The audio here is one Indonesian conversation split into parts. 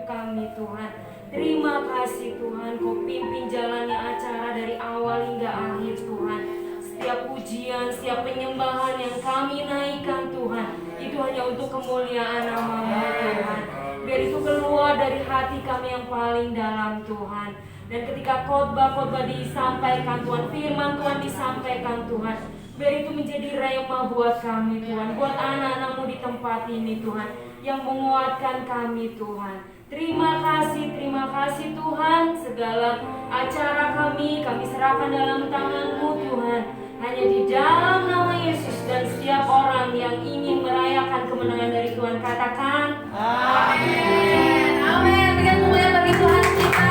hidup kami Tuhan. Terima kasih Tuhan, Kau pimpin jalannya acara dari awal hingga akhir Tuhan. Setiap pujian, setiap penyembahan yang kami naikkan Tuhan, itu hanya untuk kemuliaan nama-Mu Tuhan. Biar itu keluar dari hati kami yang paling dalam Tuhan. Dan ketika khotbah-khotbah disampaikan Tuhan, firman Tuhan disampaikan Tuhan, biar itu menjadi rema buat kami Tuhan, buat anak-anak-Mu di tempat ini Tuhan, yang menguatkan kami Tuhan. Terima kasih Tuhan. Segala acara kami serahkan dalam tangan-Mu Tuhan. Hanya di dalam nama Yesus, dan setiap orang yang ingin merayakan kemenangan dari Tuhan katakan amin. Amin. Berikan kemuliaan bagi Tuhan kita.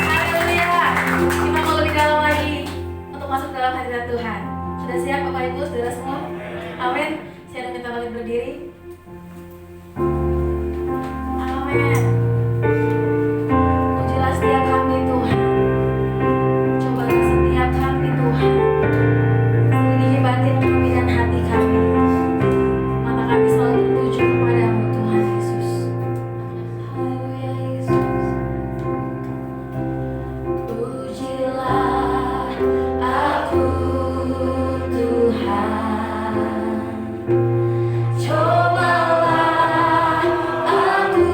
Haleluya. Kita mau lebih dalam lagi untuk masuk dalam hadirat Tuhan. Sudah siap Bapak Ibu, saudara semua? Amin. Saya minta balik berdiri. Amin. Pujilah setiap kami Tuhan. Cobalah setiap kami Tuhan. Selidiki batin kami dan hati kami. Mata kami selalu tertuju kepadamu Tuhan Yesus. Haleluya Yesus. Pujilah aku Tuhan. Cobalah aku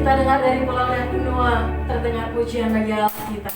Kita dengar dari pulau dan benua, terdengar pujian bagi Allah kita.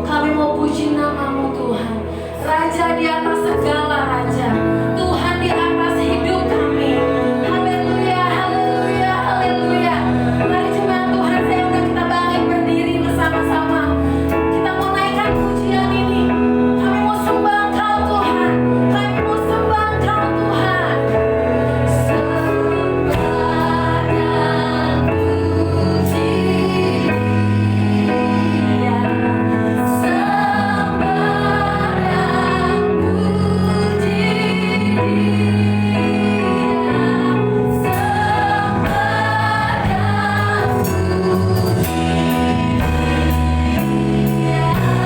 Kami mau puji nama-Mu Tuhan, Raja di atas segala raja, Tuhan di atas hidup kami. Haleluya, haleluya, haleluya. Mari jemaat Tuhan, saya undang kita bangkit berdiri bersama-sama. Kita mau naikkan pujian ini. Kami mau sembah Engkau Tuhan, kami mau sembah Engkau Tuhan. Sembah dan puji Dia. Sembah dan puji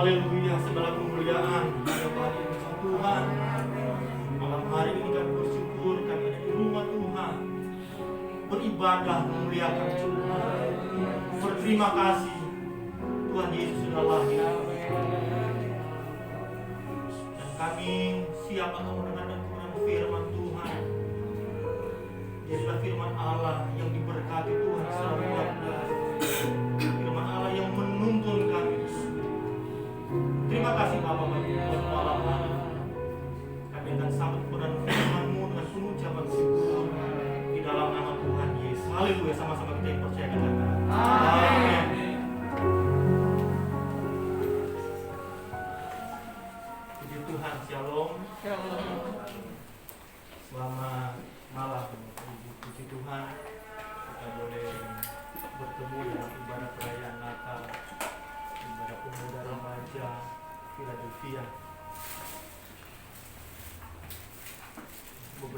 Haleluya, segala kemuliaan kepada Tuhan. Malam hari ini kami bersyukur kami ada di rumah Tuhan, beribadah memuliakan Tuhan. Berterima kasih Tuhan Yesus sudah lahir, dan kami siap akan mendengarkan kebenaran firman Tuhan. Jadilah firman Allah yang diberkati Tuhan selalu benar. Firman Allah yang menuntun kami. Terima kasih Bapak buat malam hari.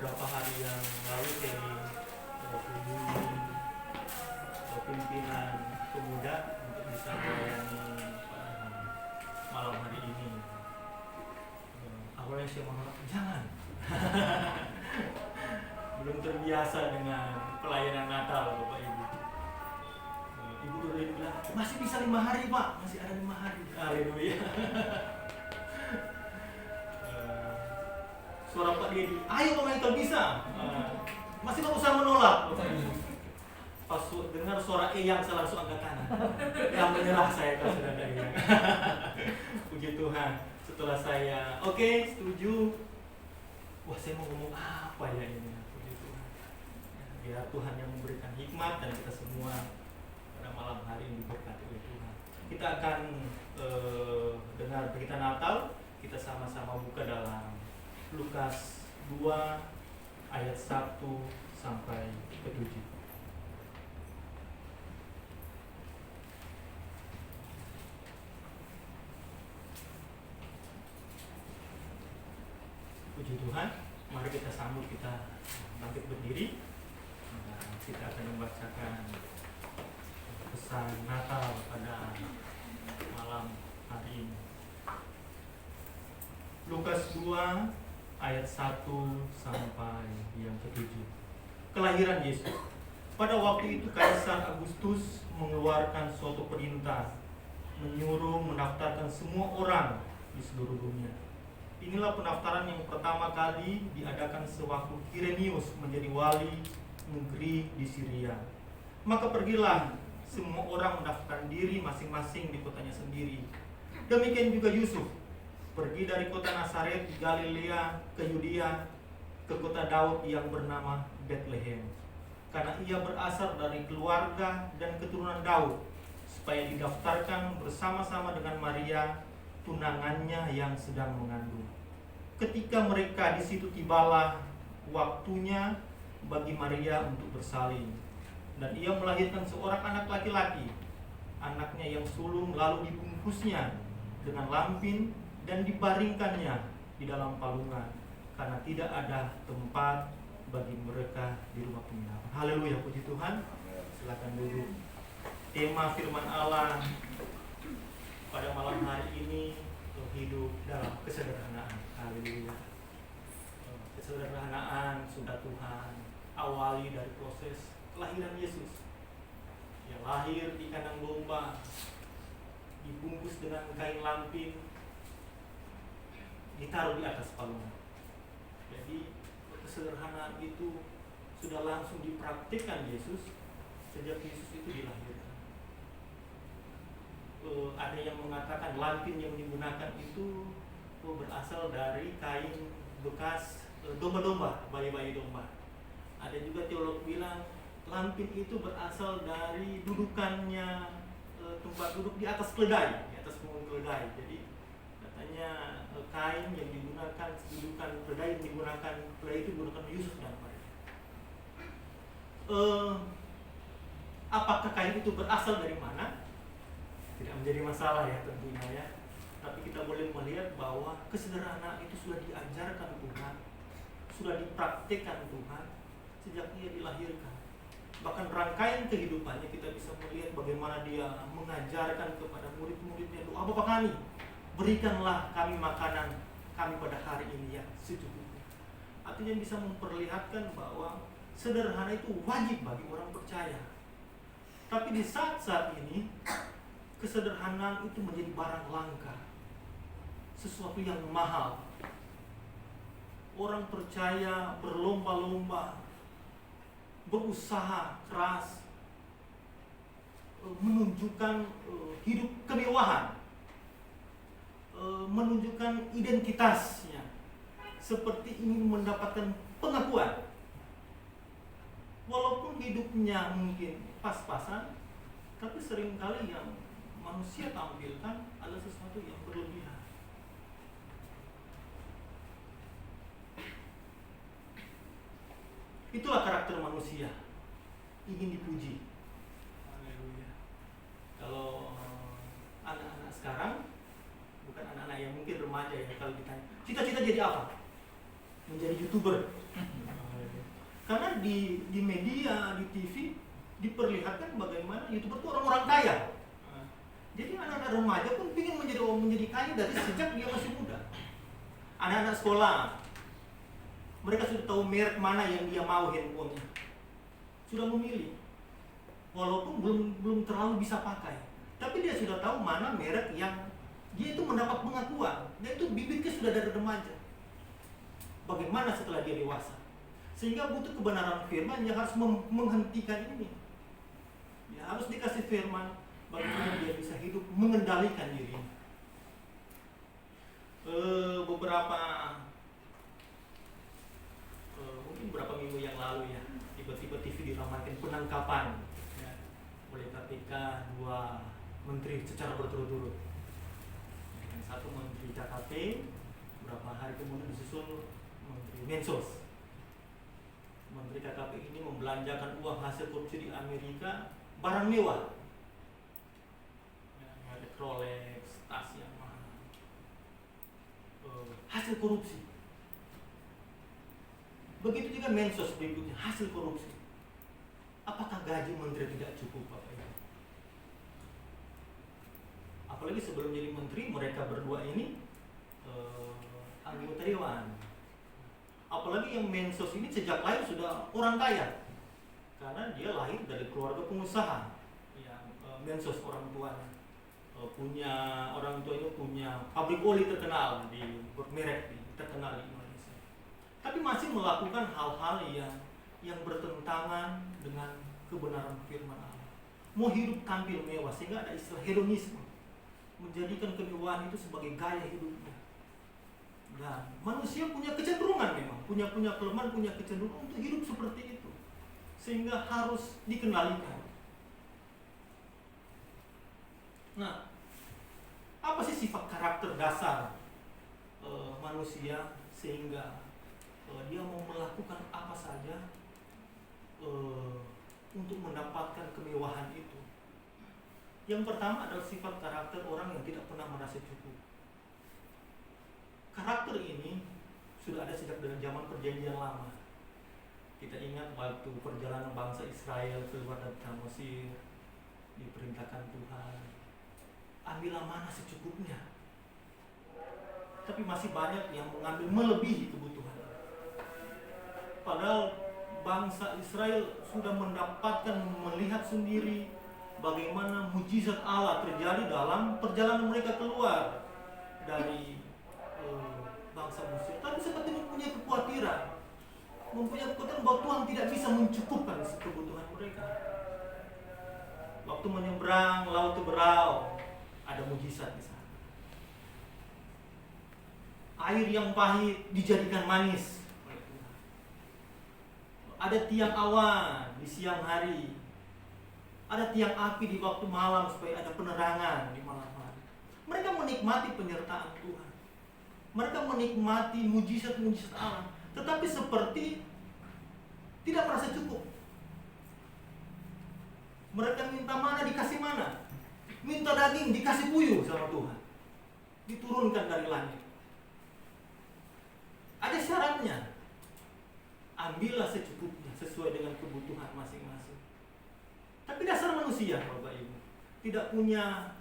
beberapa hari yang lalu saya kunjungi pimpinan pemuda untuk bisa melayani pada malam hari ini. Awalnya saya menolak, jangan. Belum terbiasa dengan pelayanan Natal, Bapak Ibu. Ibu udah bilang, masih bisa 5 hari Pak, masih ada 5 hari. Haleluya. Suara Pak Dedi, ayo Pak Michael bisa. Masih nggak usah menolak. Pas dengar suara Eyang saya langsung angkat tangan. Yang menyerah saya kalau sudah ada Eyang. Puji Tuhan. Setelah saya oke, setuju. Wah, saya mau ngomong apa ya ini? Puji Tuhan. Biar Tuhan yang memberikan hikmat dan kita semua pada malam hari ini diberkati oleh Tuhan. Kita akan dengar berita Natal. Kita sama-sama buka dalam Lukas 2 ayat 1 sampai ke 7. Puji Tuhan, mari kita sambut, kita bangkit berdiri. Kita akan membacakan pesan Natal pada malam hari ini. Lukas 2 ayat 1 sampai yang ke-7. Kelahiran Yesus. Pada waktu itu Kaisar Agustus mengeluarkan suatu perintah menyuruh mendaftarkan semua orang di seluruh dunia. Inilah pendaftaran yang pertama kali diadakan sewaktu Kirenius menjadi wali negeri di Syria. Maka pergilah semua orang mendaftarkan diri masing-masing di kotanya sendiri. Demikian juga Yusuf pergi dari kota Nazaret di Galilea ke Yudea, ke kota Daud yang bernama Bethlehem, karena ia berasal dari keluarga dan keturunan Daud, supaya didaftarkan bersama-sama dengan Maria, tunangannya yang sedang mengandung. Ketika mereka di situ, tibalah waktunya bagi Maria untuk bersalin, dan ia melahirkan seorang anak laki-laki. Anaknya yang sulung lalu dibungkusnya dengan lampin dan dibaringkannya di dalam palungan, karena tidak ada tempat bagi mereka di rumah penginapan. Haleluya, puji Tuhan. Silakan duduk. Tema firman Allah pada malam hari ini, hidup dalam kesederhanaan. Haleluya. Kesederhanaan sudah Tuhan awali dari proses kelahiran Yesus. Ia lahir di kandang domba, dibungkus dengan kain lampin, ditaruh di atas palungan. Jadi kesederhanaan itu sudah langsung dipraktikkan Yesus sejak Yesus itu dilahirkan. Ada yang mengatakan lampin yang digunakan itu berasal dari kain bekas domba-domba, bayi-bayi domba. Ada juga teolog bilang lampin itu berasal dari dudukannya, tempat duduk di atas keledai, di atas punggung keledai. Jadi katanya kain yang digunakan, dudukan keledai yang digunakan, keledai itu digunakan Yusuf dan Maria. Apakah kain itu berasal dari mana? Tidak menjadi masalah ya tentunya ya. Tapi kita boleh melihat bahwa kesederhanaan itu sudah diajarkan Tuhan, sudah dipraktikkan Tuhan sejak ia dilahirkan. Bahkan rangkaian kehidupannya kita bisa melihat bagaimana dia mengajarkan kepada murid-muridnya, doa Bapa kami, berikanlah kami makanan kami pada hari ini yang secukupnya. Artinya bisa memperlihatkan bahwa sederhana itu wajib bagi orang percaya. Tapi di saat-saat ini kesederhanaan itu menjadi barang langka, sesuatu yang mahal. Orang percaya berlomba-lomba, berusaha keras, menunjukkan hidup kemewahan, menunjukkan identitasnya, seperti ingin mendapatkan pengakuan. Walaupun hidupnya mungkin pas-pasan, tapi seringkali yang manusia tampilkan adalah sesuatu yang berlebihan. Itulah karakter manusia, ingin dipuji. Haleluya. Kalau anak-anak sekarang, bukan anak-anak yang mungkin remaja ya, kalau ditanya cita-cita jadi apa? Menjadi YouTuber. Karena di media, di TV diperlihatkan bagaimana YouTuber itu orang-orang kaya. Jadi anak-anak remaja pun ingin menjadi kaya dari sejak dia masih muda. Anak-anak sekolah, mereka sudah tahu merek mana yang dia mau handphonenya. Sudah memilih. Walaupun belum terlalu bisa pakai. Tapi dia sudah tahu mana merek yang dia itu mendapat pengakuan. Dan itu bibitnya sudah dari remaja. Bagaimana setelah dia dewasa? Sehingga butuh kebenaran firman yang harus menghentikan ini. Ya, harus dikasih firman bagaimana dia bisa hidup mengendalikan dirinya. Mungkin beberapa minggu yang lalu ya, tiba-tiba TV diramaikan penangkapan ya, oleh KPK 2 menteri secara berturut-turut. Yang satu menteri KKP, beberapa hari kemudian disusul menteri Mensos. Menteri KKP ini membelanjakan uang hasil korupsi di Amerika barang mewah, merek Rolex, tas yang mahal, hasil korupsi. Begitu juga Mensos berikutnya, hasil korupsi. Apakah gaji menteri tidak cukup, Bapak Ibu? Apalagi sebelum jadi menteri, mereka berdua ini anggota dewan. Apalagi yang Mensos ini sejak lahir sudah orang kaya, karena dia lahir dari keluarga pengusaha. Yang Mensos orang tuanya orang tuanya punya pabrik oli terkenal bermerek terkenal di Indonesia. Tapi masih melakukan hal-hal yang bertentangan dengan kebenaran firman Allah. Mau hidup tampil mewah sehingga ada istilah hedonisme, menjadikan kemewahan itu sebagai gaya hidupnya. Dan manusia punya kecenderungan memang, punya kelemahan, punya kecenderungan untuk hidup seperti itu. Sehingga harus dikendalikan. Nah, apa sih sifat karakter dasar manusia sehingga dia mau melakukan apa saja untuk mendapatkan kemewahan itu? Yang pertama adalah sifat karakter orang yang tidak pernah merasa cukup. Karakter ini sudah ada sejak dari zaman perjanjian lama. Kita ingat waktu perjalanan bangsa Israel keluar dari tanah Mesir, diperintahkan Tuhan, ambillah mana secukupnya. Tapi masih banyak yang mengambil melebihi kebutuhan. Padahal bangsa Israel sudah mendapatkan, melihat sendiri bagaimana mujizat Allah terjadi dalam perjalanan mereka keluar dari bangsa Mesir. Tapi seperti mempunyai kekhawatiran bahwa Tuhan tidak bisa mencukupkan kebutuhan mereka. Waktu menyeberang laut Teberau, ada mujizat di sana. Air yang pahit dijadikan manis. Ada tiang awan di siang hari. Ada tiang api di waktu malam supaya ada penerangan di malam hari. Mereka menikmati penyertaan Tuhan. Mereka menikmati mujizat-mujizat Allah, tetapi seperti tidak merasa cukup. Mereka minta mana dikasih mana, minta daging dikasih puyuh sama Tuhan, diturunkan dari langit. Ada syaratnya, ambillah secukupnya sesuai dengan kebutuhan masing-masing. Tapi dasar manusia, Bapak Ibu, tidak punya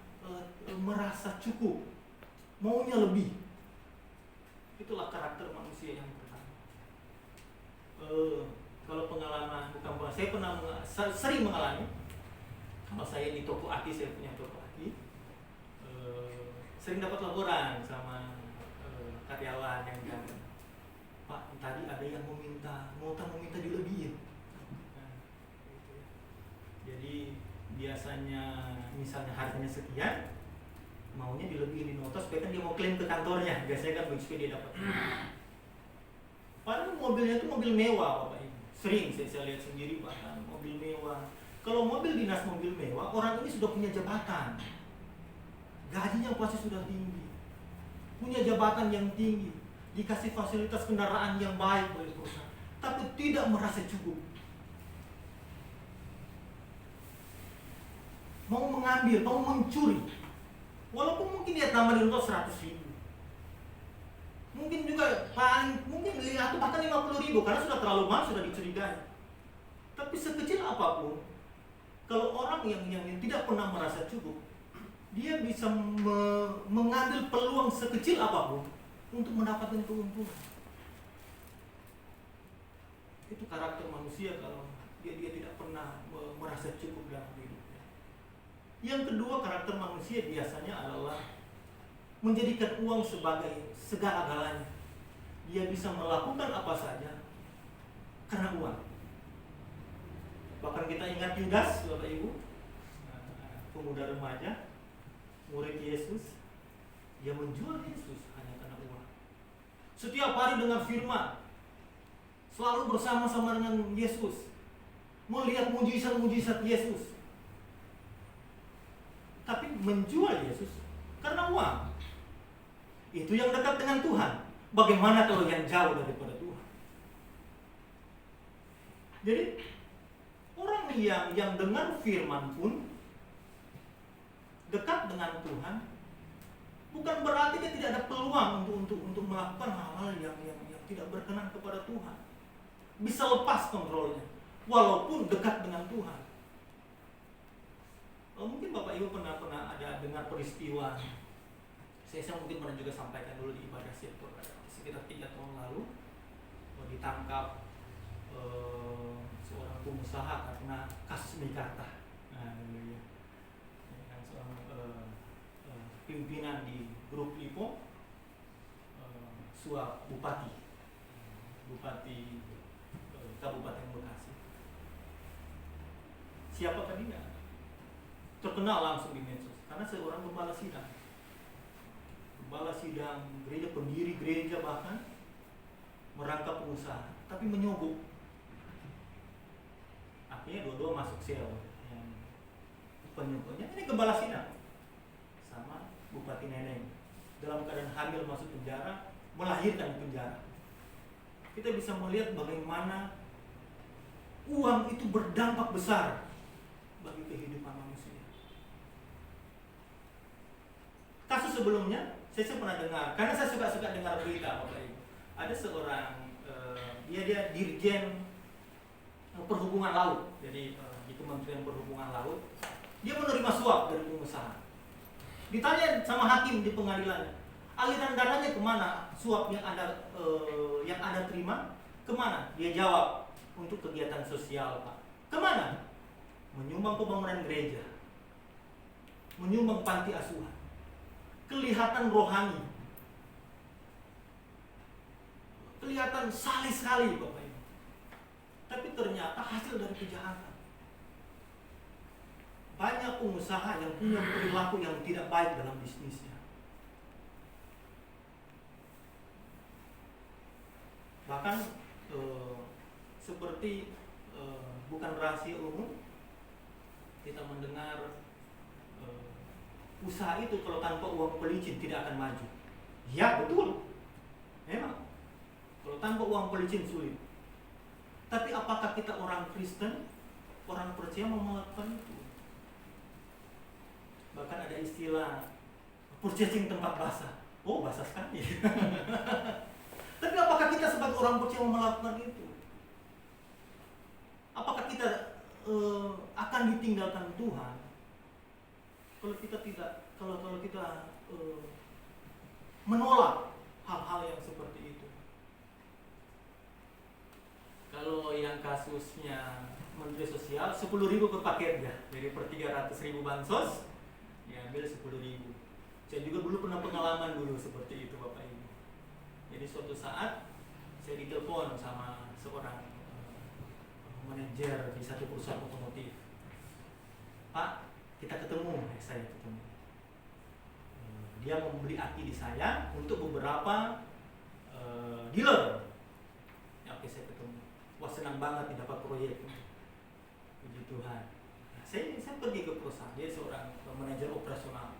merasa cukup, maunya lebih. Itulah karakter manusia yang pertama. Kalau pengalaman, saya sering mengalami. Kalau saya di toko aki, saya punya toko aki, sering dapat laporan sama karyawan yang jaga, Pak, tadi ada yang meminta dilebihin. Nah, gitu ya. Jadi biasanya misalnya harganya sekian, maunya dilebihin di nota supaya kan dia mau klaim ke kantornya. Biasanya kan begitu dia dapat. Padahal mobilnya itu mobil mewah, Bapak Ibu. Sering saya lihat sendiri bahkan mobil mewah. Kalau mobil dinas, mobil mewah, orang ini sudah punya jabatan, gajinya pasti sudah tinggi, punya jabatan yang tinggi, dikasih fasilitas kendaraan yang baik oleh perusahaan, tapi tidak merasa cukup. Mau mengambil, mau mencuri, walaupun mungkin dia tambah di nota 100.000, mungkin juga paling mungkin 500.000 atau bahkan 50.000 karena sudah terlalu mahal, sudah dicurigai. Tapi sekecil apapun, kalau orang yang tidak pernah merasa cukup, dia bisa mengambil peluang sekecil apapun untuk mendapatkan keuntungan. Itu karakter manusia kalau dia tidak pernah merasa cukup dalam hidupnya. Yang kedua, karakter manusia biasanya adalah menjadikan uang sebagai segala-galanya. Dia bisa melakukan apa saja karena uang. Bahkan kita ingat Yudas, Bapak Ibu, pemuda remaja, murid Yesus, dia menjual Yesus hanya karena uang. Setiap hari dengar firman, selalu bersama-sama dengan Yesus, melihat mujizat-mujizat Yesus, tapi menjual Yesus karena uang. Itu yang dekat dengan Tuhan. Bagaimana kalau yang jauh daripada Tuhan? Jadi orang yang dengar firman pun dekat dengan Tuhan, bukan berarti dia tidak ada peluang untuk melakukan hal-hal yang tidak berkenan kepada Tuhan. Bisa lepas kontrolnya, walaupun dekat dengan Tuhan. Mungkin Bapak Ibu pernah ada dengar peristiwa. Saya mungkin pernah juga sampaikan dulu di ibadah sektor sekitar 3 tahun lalu, ditangkap seorang pengusaha karena kasus mekarta. Yang seorang pimpinan di grup Lipo suap bupati Kabupaten Bekasi. Siapakah dia? Terkenal langsung di medsos karena seorang gembala sidang gereja, pendiri gereja, bahkan merangkap pengusaha, tapi menyogok. Akhirnya dua-dua masuk sel. Yang penyogoknya ini gembala sidang sama Bupati Neneng, dalam keadaan hamil masuk penjara, melahirkan di penjara. Kita bisa melihat bagaimana uang itu berdampak besar bagi kehidupan manusia. Kasus sebelumnya saya pernah dengar, karena saya suka dengar berita, Bapak Ibu. Ada seorang dia dirjen perhubungan laut, jadi di Kementerian Perhubungan Laut. Dia menerima suap dari pengusaha. Ditanya sama hakim di pengadilan, aliran dananya kemana? Suap yang anda terima kemana? Dia jawab, untuk kegiatan sosial, Pak. Kemana? Menyumbang pembangunan gereja, menyumbang panti asuhan. Kelihatan rohani, kelihatan saleh sekali, Bapak Ibu. Tapi ternyata hasil dari kejahatan. Banyak pengusaha yang punya perilaku yang tidak baik dalam bisnisnya. Bahkan seperti bukan rahasia umum, kita mendengar usaha itu kalau tanpa uang pelicin tidak akan maju. Ya betul, memang kalau tanpa uang pelicin sulit. Tapi apakah kita orang Kristen, orang percaya mau melakukan itu? Bahkan ada istilah purchasing tempat basah. Oh, basah sekali. Tapi apakah kita sebagai orang percaya mau melakukan itu? Apakah kita akan ditinggalkan Tuhan kalau kita menolak hal-hal yang seperti itu? Kalau yang kasusnya Menteri Sosial 10.000 per paket ya, dari per 300.000 bansos diambil 10.000. Saya juga dulu pernah pengalaman dulu seperti itu, Bapak Ibu. Jadi suatu saat saya ditelepon sama seorang manajer di satu perusahaan otomotif. Pak, kita ketemu. Saya ketemu. Dia membeli aki di saya untuk beberapa dealer. Oke, saya ketemu. Wah, senang banget dapat proyek. Puji Tuhan. Nah, saya pergi ke perusahaan. Dia seorang manajer operasional.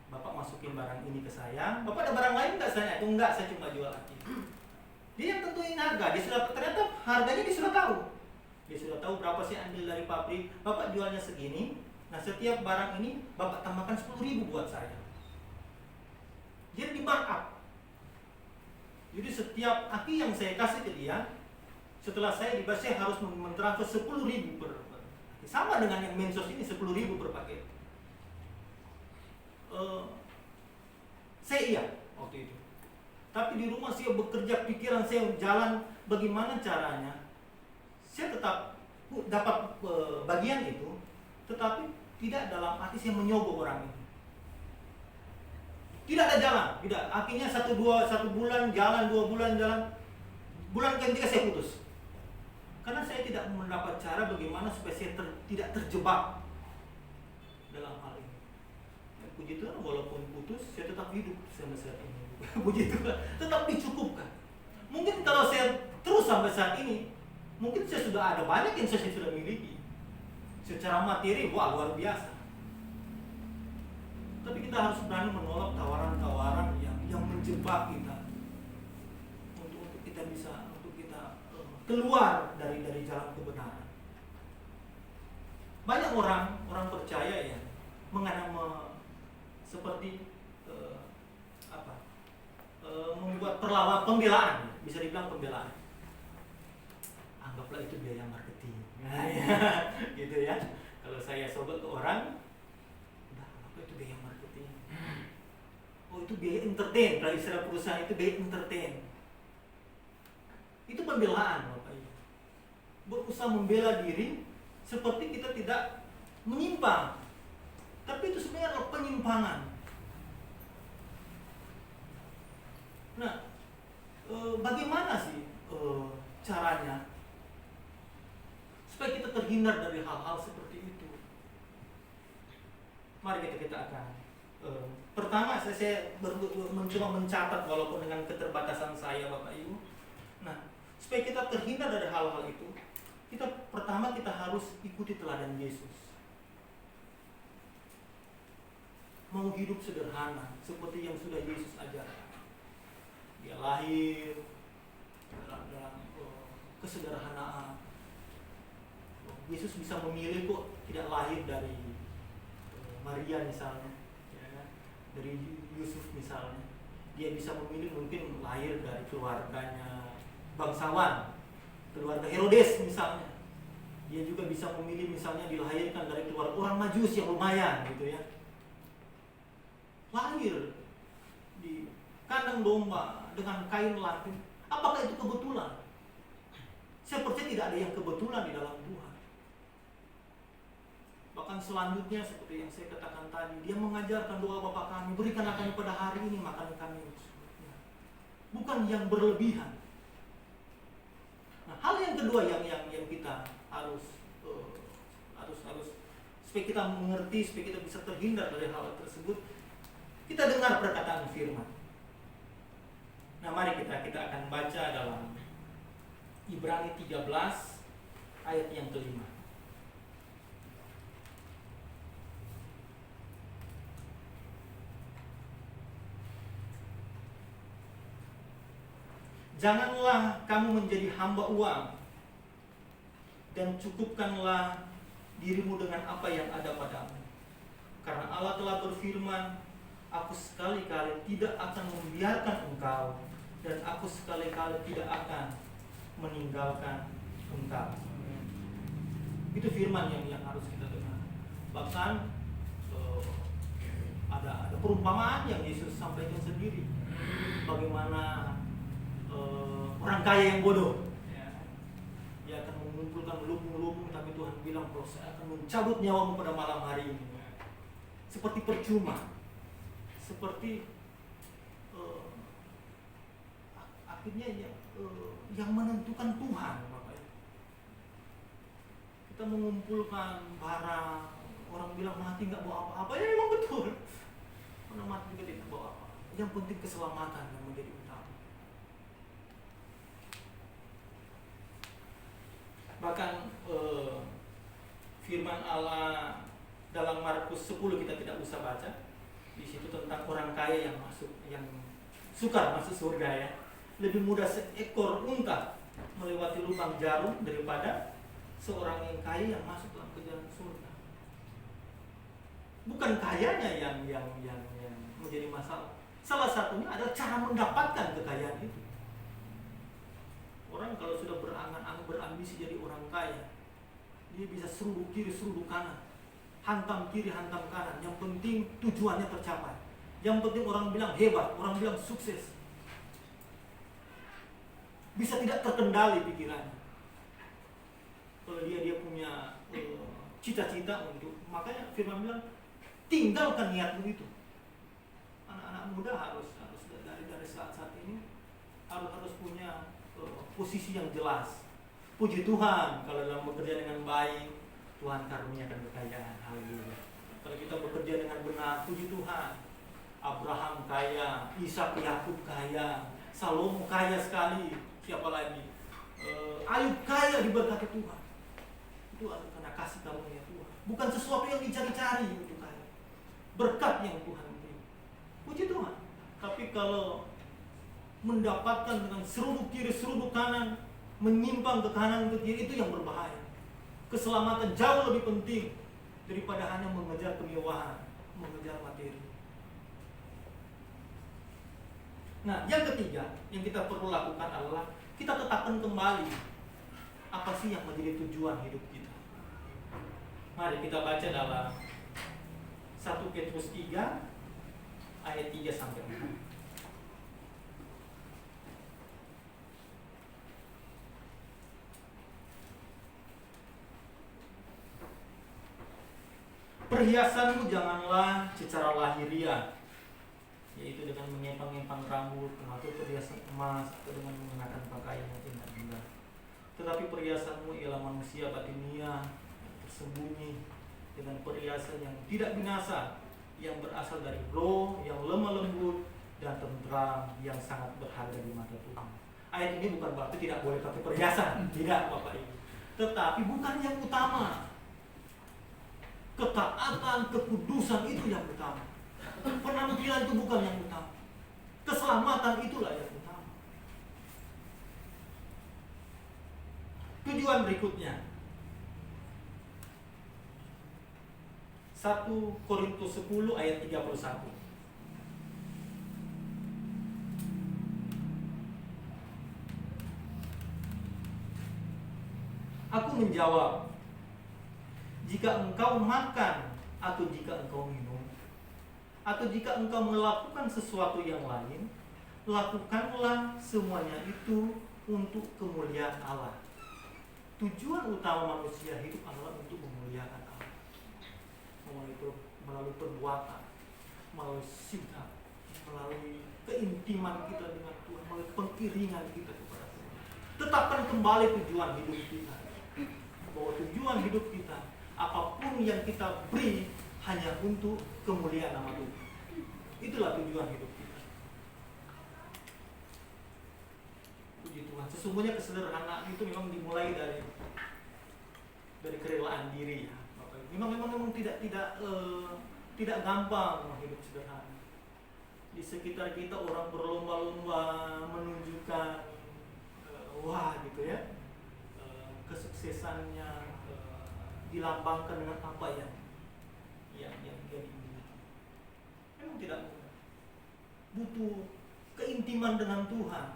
Bapak masukin barang ini ke saya. Bapak ada barang lain nggak saya? Itu enggak, saya cuma jual aki. Dia yang tentuin harga. Ternyata harganya dia sudah tahu. Dia sudah tahu berapa sih ambil dari pabrik. Bapak jualnya segini. Nah, setiap barang ini Bapak tambahkan 10.000 buat saya. Jadi di markup. Jadi setiap aki yang saya kasih ke dia, setelah saya dibayar, saya harus mentransfer 10.000 per aki. Sama dengan yang mensos ini, 10.000 per paket. Saya iya waktu itu. Tapi di rumah saya bekerja, pikiran saya jalan bagaimana caranya. Saya tetap dapat bagian itu, tetapi tidak dalam arti saya menyogok orang ini. Tidak ada jalan, tidak. Akhirnya 1 bulan jalan, 2 bulan jalan. Bulan ketiga saya putus. Karena saya tidak mendapat cara bagaimana supaya saya tidak terjebak dalam hal ini. Ya, puji Tuhan, walaupun putus, saya tetap hidup sampai saat ini. Puji Tuhan, tetap dicukupkan. Mungkin kalau saya terus sampai saat ini, mungkin saya sudah ada banyak yang saya sudah miliki. Secara materi, wah luar biasa. Tapi kita harus berani menolak tawaran-tawaran yang menjebak kita untuk kita bisa keluar dari jalan kebenaran. Banyak orang percaya ya seperti membuat pembelaan, bisa dibilang pembelaan. Anggaplah itu biaya marketing, nah, ya, gitu ya. Kalau saya sobat ke orang, itu biaya marketing. Oh, itu biaya entertain. Kalau istilah perusahaan itu biaya entertain. Itu pembelaan, Bapak Ibu. Berusaha membela diri seperti kita tidak menyimpang. Tapi itu sebenarnya adalah penyimpangan. Nah, bagaimana sih caranya supaya kita terhindar dari hal-hal seperti itu? Mari kita akan pertama saya mencoba mencatat walaupun dengan keterbatasan saya, Bapak Ibu. Nah, supaya kita terhindar dari hal-hal itu, pertama kita harus ikuti teladan Yesus. Mau hidup sederhana seperti yang sudah Yesus ajarkan. Dia lahir dalam kesederhanaan. Yesus bisa memilih kok tidak lahir dari Maria misalnya, ya, dari Yusuf misalnya. Dia bisa memilih mungkin lahir dari keluarganya bangsawan, keluarga Herodes misalnya. Dia juga bisa memilih misalnya dilahirkan dari keluarga orang Majus yang lumayan gitu ya. Lahir di kandang domba dengan kain lapin. Apakah itu kebetulan? Saya percaya tidak ada yang kebetulan di dalam Tuhan. Bahkan selanjutnya seperti yang saya katakan tadi, dia mengajarkan doa Bapa kami, berikanlah kami pada hari ini makan kami. Bukan yang berlebihan. Nah, hal yang kedua yang kita harus supaya kita mengerti, supaya kita bisa terhindar dari hal tersebut, kita dengar perkataan firman. Nah, mari kita akan baca dalam Ibrani 13 ayat yang kelima. Janganlah kamu menjadi hamba uang, dan cukupkanlah dirimu dengan apa yang ada padamu. Karena Allah telah berfirman, aku sekali-kali tidak akan membiarkan engkau, dan aku sekali-kali tidak akan meninggalkan engkau. Itu firman yang harus kita dengar. Bahkan ada perumpamaan yang Yesus sampaikan sendiri. Bagaimana orang kaya yang bodoh, ya. Dia akan mengumpulkan lumbung-lumbung, tapi Tuhan bilang, kalau saya akan mencabut nyawamu pada malam hari ini. Seperti percuma, seperti akhirnya yang menentukan Tuhan, Bapak Ibu. Kita mengumpulkan barang, orang bilang mati nggak bawa apa-apa, ya memang betul. Mana mati juga tidak bawa apa. Yang penting keselamatan yang menjadi utama. Bahkan firman Allah dalam Markus 10 kita tidak usah baca. Di situ tentang orang kaya yang sukar masuk surga ya. Lebih mudah seekor unta melewati lubang jarum daripada seorang yang kaya yang masuk dalam ke jalan surga. Bukan kayanya yang menjadi masalah. Salah satunya adalah cara mendapatkan kekayaan itu. bisa jadi orang kaya. Dia bisa seruduk kiri, seruduk kanan, hantam kiri, hantam kanan. Yang penting tujuannya tercapai. Yang penting orang bilang hebat, orang bilang sukses. Bisa tidak terkendali pikirannya. Kalau dia punya cita-cita untuk, makanya firman bilang tinggalkan niatmu itu. Anak-anak muda harus dari saat ini harus punya posisi yang jelas. Puji Tuhan kalau dalam bekerja dengan baik, Tuhan karuniakan kekayaan. Haleluya. Kalau kita bekerja dengan benar, puji Tuhan. Abraham kaya, Ishak, Yakub kaya, Salomo kaya sekali. Siapa lagi? Ayub kaya diberkati Tuhan. Itu adalah karena kasih karunia Tuhan. Bukan sesuatu yang dicari-cari untuk kaya. Berkat yang Tuhan beri. Puji Tuhan. Tapi kalau mendapatkan dengan seruduk kiri, seruduk kanan, menyimpang ke kanan ke kiri, itu yang berbahaya. Keselamatan jauh lebih penting daripada hanya mengejar kemewahan, mengejar materi. Nah, yang ketiga yang kita perlu lakukan adalah kita tetapkan kembali apa sih yang menjadi tujuan hidup kita. Mari kita baca dalam 1 Petrus 3 ayat 3 sampai 4. Perhiasanmu janganlah secara lahiriah, yaitu dengan mengempang-empang rambut atau perhiasan emas atau dengan mengenakan pakaian yang indah indah. Tetapi perhiasanmu ialah manusia batinia yang tersembunyi dengan perhiasan yang tidak binasa, yang berasal dari roh yang lemah lembut dan tentram, yang sangat berharga di mata Tuhan. Ayat ini bukan berarti tidak boleh pakai perhiasan, tidak Bapak Ibu. Tetapi bukan yang utama. Ketaatan, kekudusan itu yang utama. Penampilan itu bukan yang utama. Keselamatan itulah yang utama. Tujuan berikutnya 1 Korintus 10 ayat 31. Aku menjawab, jika engkau makan atau jika engkau minum atau jika engkau melakukan sesuatu yang lain, lakukanlah semuanya itu untuk kemuliaan Allah. Tujuan utama manusia hidup adalah untuk memuliakan Allah. Melalui perbuatan, melalui sikap, melalui keintiman kita dengan Tuhan, melalui pengiringan kita kepada Tuhan. Tetapkan kembali tujuan hidup kita. Bahwa tujuan hidup kita, apapun yang kita beri hanya untuk kemuliaan nama Tuhan. Itulah tujuan hidup kita. Puji Tuhan. Sesungguhnya kesederhanaan itu memang dimulai dari kerelaan diri. Memang tidak gampang hidup sederhana. Di sekitar kita orang berlomba-lomba menunjukkan wah gitu ya, kesuksesannya dilambangkan dengan apa yang dia dimiliki. Memang tidak mudah. Butuh keintiman dengan Tuhan.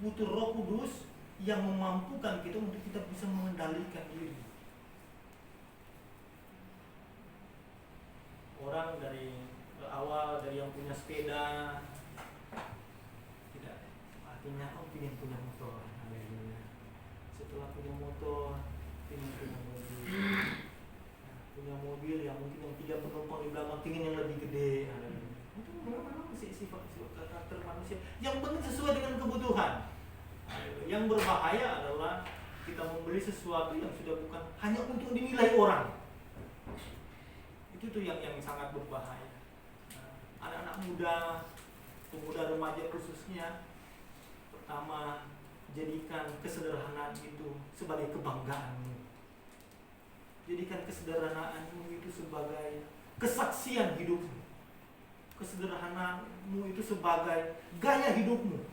Butuh Roh Kudus yang memampukan kita untuk kita bisa mengendalikan diri. Orang dari awal, dari yang punya sepeda, tidak artinya ingin punya motor. Haleluya. Setelah punya motor, ingin punya mobil. Punya mobil yang mungkin yang 3 penumpang di belakang, ingin yang lebih gede. Itu memang sifat karakter manusia. Yang penting sesuai dengan kebutuhan. Yang berbahaya adalah kita membeli sesuatu yang sudah bukan hanya untuk dinilai orang. Itu yang sangat berbahaya. Anak-anak muda, pemuda remaja khususnya, pertama jadikan kesederhanaan itu sebagai kebanggaanmu. Jadikan kesederhanaanmu itu sebagai kesaksian hidupmu. Kesederhanaanmu itu sebagai gaya hidupmu.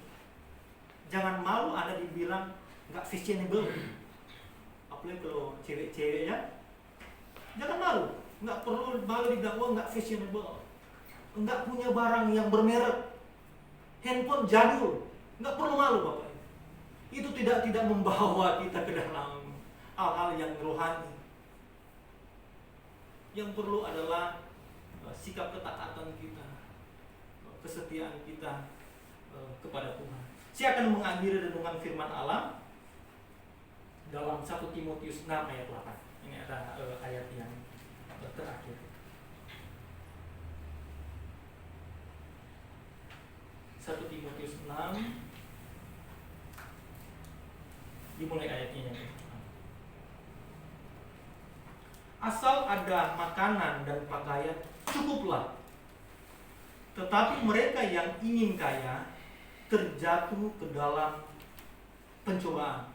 Jangan malu Anda dibilang nggak fashionable. Apalagi kalau cewek-cewek ya. Jangan malu. Nggak perlu malu didakwa nggak fashionable. Nggak punya barang yang bermerek. Handphone jadul. Nggak perlu malu Bapak. itu tidak membawa kita ke dalam hal-hal yang rohani. Yang perlu adalah sikap ketaatan kita, kesetiaan kita kepada Tuhan. Saya akan mengakhiri renungan firman Allah dalam 1 Timotius 6 ayat 8. Ini ada ayat yang terakhir. 1 Timotius 6 dimulai ayatnya yang pertama. Asal ada makanan dan pakaian cukuplah. Tetapi mereka yang ingin kaya terjatuh ke dalam pencobaan,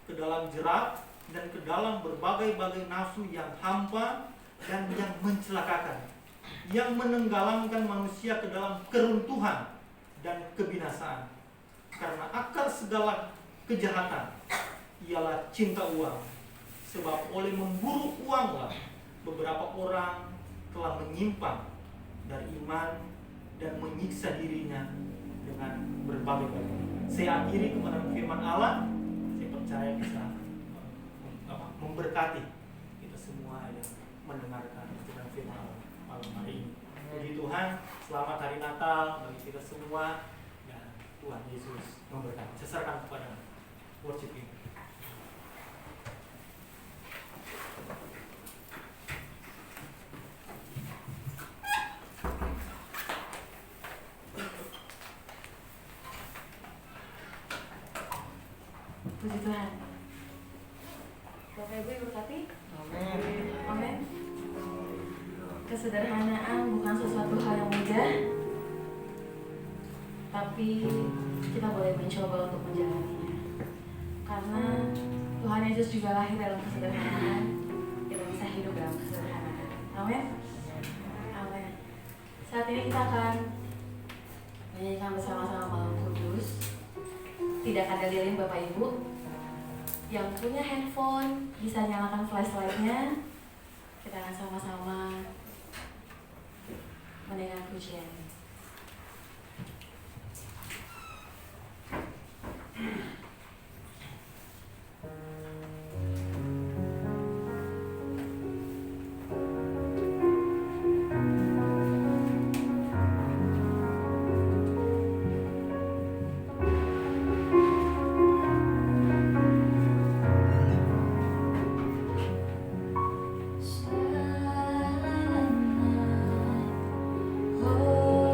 ke dalam jerat, dan ke dalam berbagai-bagai nafsu yang hampa dan yang mencelakakan, yang menenggelamkan manusia ke dalam keruntuhan dan kebinasaan. Karena akar segala kejahatan ialah cinta uang. Sebab oleh memburu uanglah beberapa orang telah menyimpang dari iman dan menyiksa dirinya dengan berbagai-bagai. Saya akhiri kebenaran firman Allah. Saya percaya bisa memberkati kita semua yang mendengarkan kebenaran firman Allah malam hari ini. Puji Tuhan, selamat hari Natal bagi kita semua, dan Tuhan Yesus memberkati. Saya serahkan kepada worship ini. Puji Tuhan. Bapak Ibu yang berkati. Amin. Kesederhanaan bukan sesuatu hal yang mudah, tapi kita boleh mencoba untuk menjalaninya. Karena Tuhan Yesus juga lahir dalam kesederhanaan, kita bisa hidup dalam kesederhanaan. Amin. Amin. Saat ini kita akan menyanyikan bersama-sama Malam Kudus. Tidak ada lilin Bapak Ibu. Yang punya handphone bisa nyalakan flashlightnya. Kita akan sama-sama mendengar pujian. Oh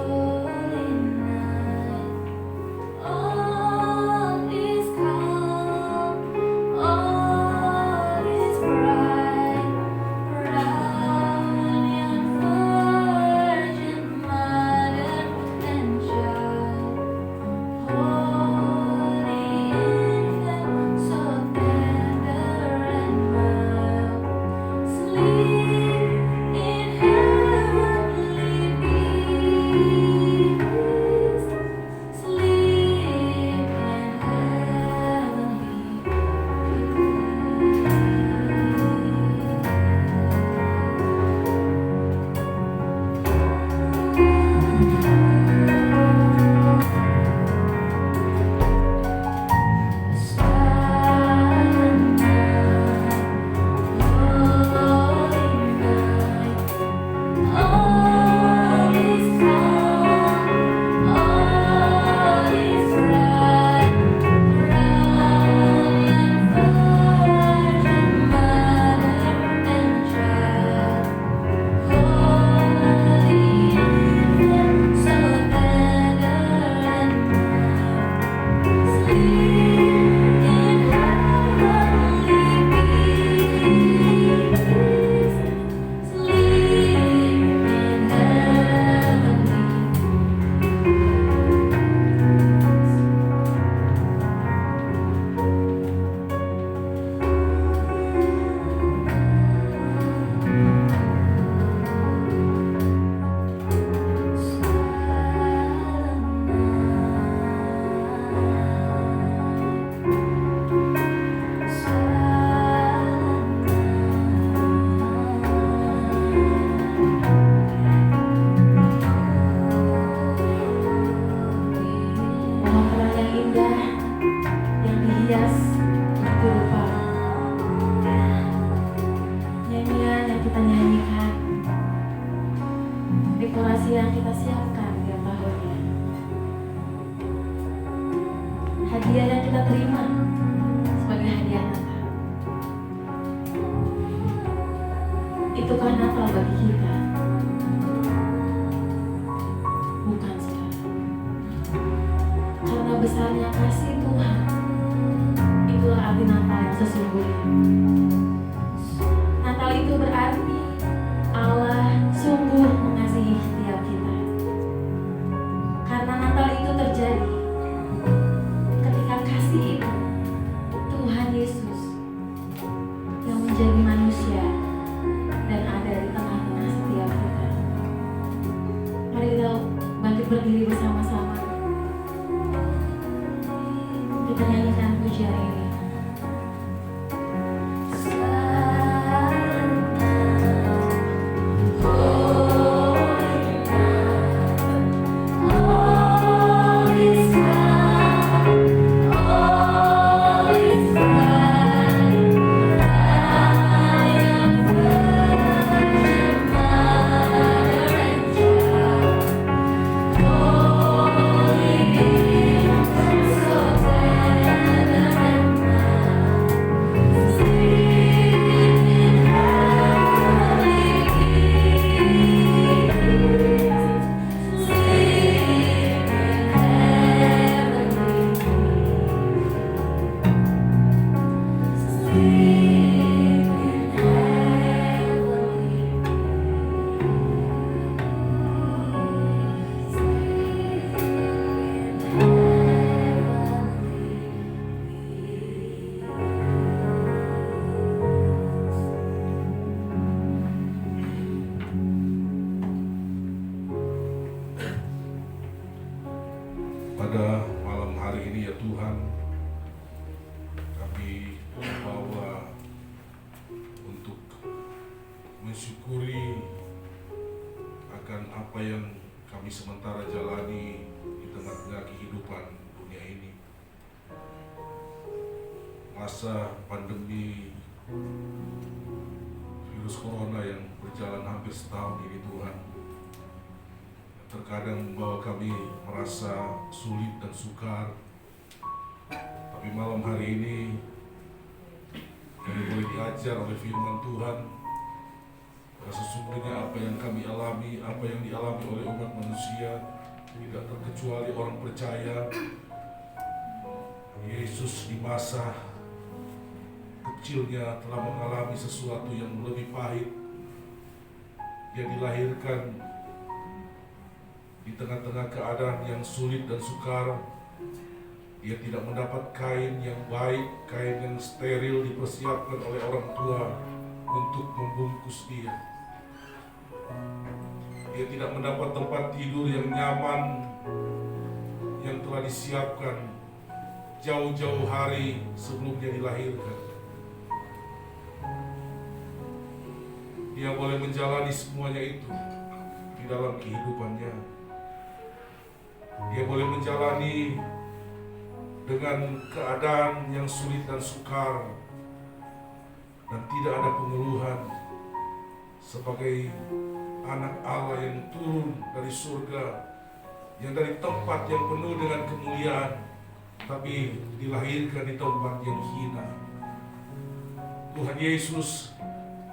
hadiah yang kita terima sebagai hadiah Natal. Itukah Natal bagi kita? Bukan, saudara. Karena besarnya kasih Tuhan, itulah arti Natal yang sesungguhnya. Natal itu berarti Allah sungguh mengasihi setiap kita. Karena Natal itu terjadi ketika kasih itu, Tuhan Yesus yang menjadi manusia dan ada di tengah-tengah setiap kita. Mari kita bangkit berdiri bersama-sama. Kita nyanyikan pujian ini. Pada malam hari ini ya Tuhan, kami membawa untuk mensyukuri akan apa yang kami sementara jalani di tengah-tengah kehidupan dunia ini. Masa pandemi virus corona yang berjalan hampir setahun ini Tuhan, terkadang membawa kami merasa sulit dan sukar. Tapi malam hari ini kami boleh diajar oleh firman Tuhan bahwa sesungguhnya apa yang kami alami, apa yang dialami oleh umat manusia, tidak terkecuali orang percaya, Yesus di masa kecilnya telah mengalami sesuatu yang lebih pahit. Dia dilahirkan di tengah-tengah keadaan yang sulit dan sukar. Dia tidak mendapat kain yang baik, kain yang steril dipersiapkan oleh orang tua untuk membungkus dia. Dia tidak mendapat tempat tidur yang nyaman yang telah disiapkan jauh-jauh hari sebelum dia dilahirkan. Dia boleh menjalani semuanya itu di dalam kehidupannya. Dia boleh menjalani dengan keadaan yang sulit dan sukar dan tidak ada pengeluhan sebagai anak Allah yang turun dari surga, yang dari tempat yang penuh dengan kemuliaan, tapi dilahirkan di tempat yang hina. Tuhan Yesus,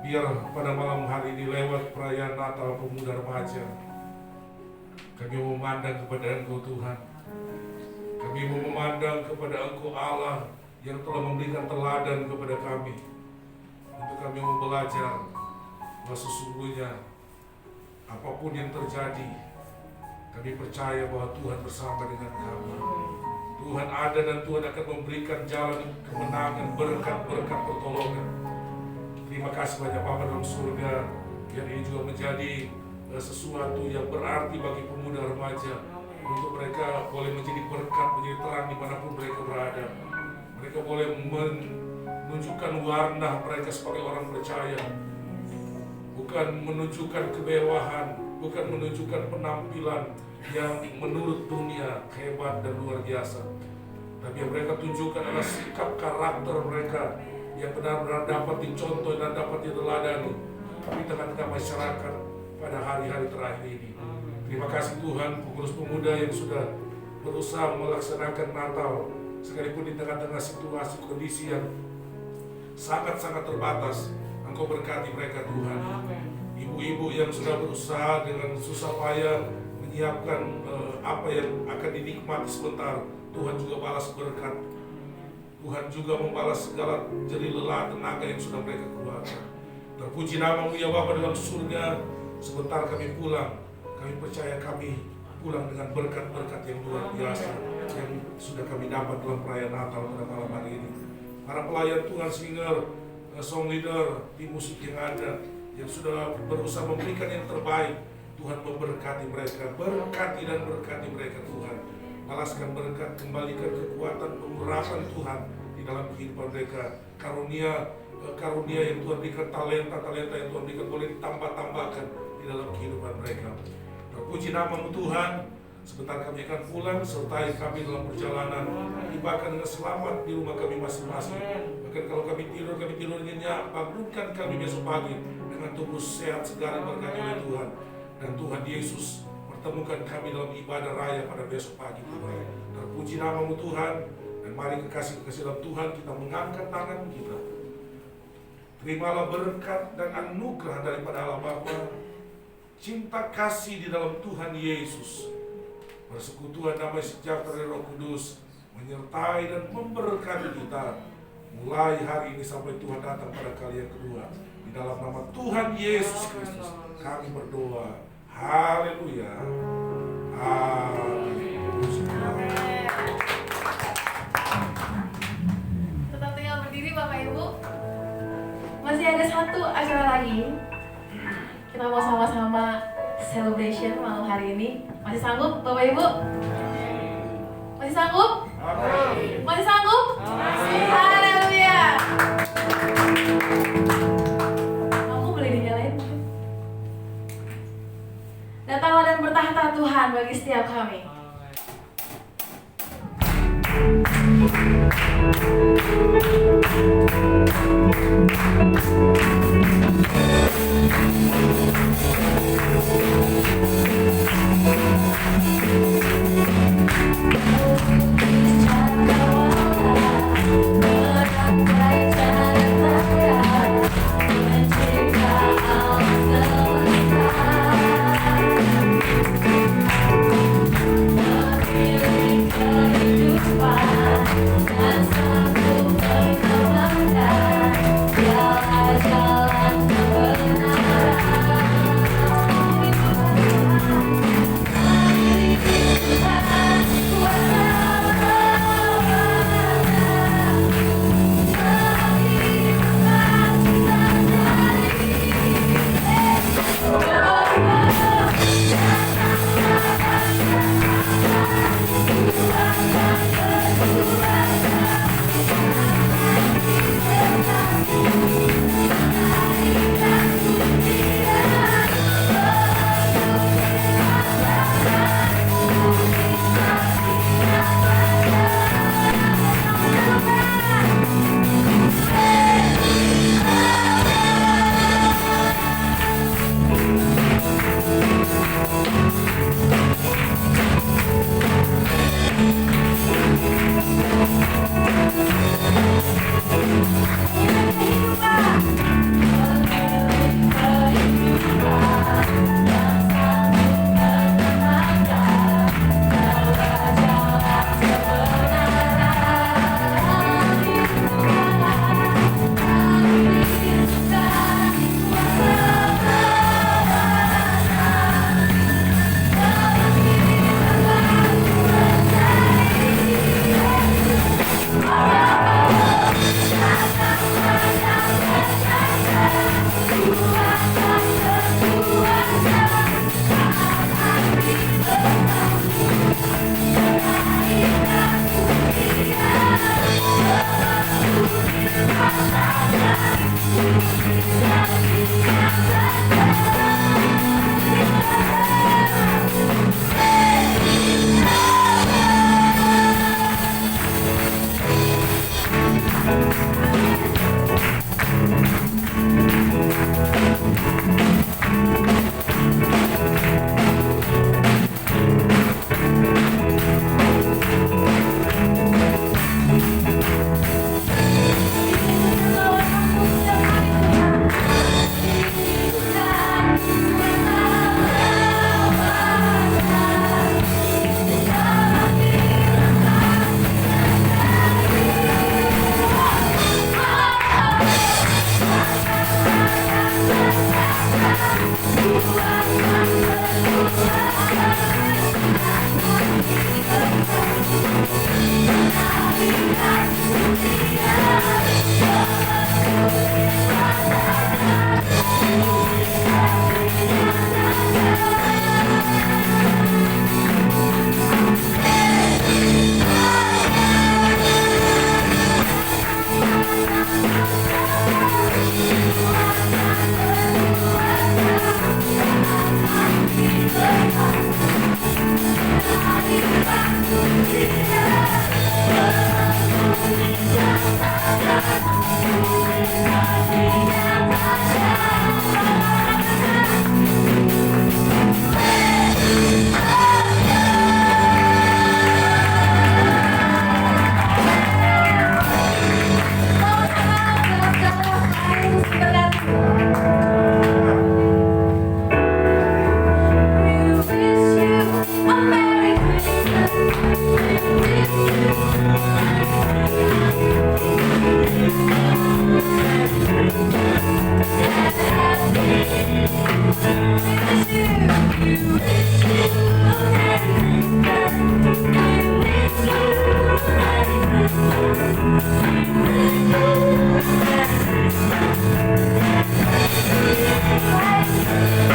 biar pada malam hari ini lewat perayaan Natal Pemuda Remaja, kami memandang kepada Engkau Tuhan. Kami memandang kepada Engkau Allah yang telah memberikan teladan kepada kami, untuk kami mau belajar bahwa sesungguhnya apapun yang terjadi, kami percaya bahwa Tuhan bersama dengan kami. Tuhan ada dan Tuhan akan memberikan jalan kemenangan, berkat-berkat pertolongan. Terima kasih banyak Bapa dalam surga, yang ini juga menjadi sesuatu yang berarti bagi pemuda remaja, untuk mereka boleh menjadi berkat, menjadi terang dimanapun mereka berada. Mereka boleh menunjukkan warna mereka sebagai orang percaya, bukan menunjukkan kemewahan, bukan menunjukkan penampilan yang menurut dunia hebat dan luar biasa, tapi yang mereka tunjukkan adalah sikap karakter mereka yang benar-benar dapat dicontoh dan dapat diteladani di tengah-tengah masyarakat pada hari-hari terakhir ini. Terima kasih Tuhan, pengurus pemuda yang sudah berusaha melaksanakan Natal sekalipun di tengah-tengah situasi kondisi yang sangat-sangat terbatas, Engkau berkati mereka Tuhan. Ibu-ibu yang sudah berusaha dengan susah payah menyiapkan apa yang akan dinikmati sebentar, Tuhan juga balas berkat. Tuhan juga membalas segala jerih lelah tenaga yang sudah mereka keluarkan. Terpuji nama-Mu ya Bapa dalam surga. Sebentar kami pulang, kami percaya kami pulang dengan berkat-berkat yang luar biasa yang sudah kami dapat dalam perayaan Natal pada malam hari ini. Para pelayan Tuhan, singer, song leader, tim musik yang ada, yang sudah berusaha memberikan yang terbaik, Tuhan memberkati mereka, berkati dan berkati mereka Tuhan. Balaskan berkat, kembalikan kekuatan, pengurapan Tuhan di dalam kehidupan mereka. Karunia yang Tuhan berikan, talenta yang Tuhan berikan boleh ditambah-tambahkan di dalam kehidupan mereka. Terpuji nama-Mu Tuhan. Sebentar kami akan pulang, sertai kami dalam perjalanan, tibakan dengan selamat di rumah kami masing-masing. Bahkan kalau kami tidur nyenyak, bangunkan kami besok pagi dengan tubuh sehat segar berkati oleh Tuhan. Dan Tuhan Yesus pertemukan kami dalam ibadah raya pada besok pagi Tuhan. Terpuji nama-Mu Tuhan. Dan mari kekasih-kekasih dalam Tuhan, kita mengangkat tangan kita. Terimalah berkat dan anugerah daripada Allah Bapa, cinta kasih di dalam Tuhan Yesus, persekutuan damai sejahtera dari Roh Kudus menyertai dan memberkati kita mulai hari ini sampai Tuhan datang pada kali yang kedua. Di dalam nama Tuhan Yesus Kristus kami berdoa. Haleluya. Amin. Tetap tinggal berdiri Bapak Ibu. Masih ada satu acara lagi. Kita mau sama-sama celebration malam hari ini. Masih sanggup Bapak Ibu? Masih sanggup? Masih sanggup? Haleluya. Kamu boleh dinyalain? Datanglah dan bertahta Tuhan bagi setiap kami. Tuhan.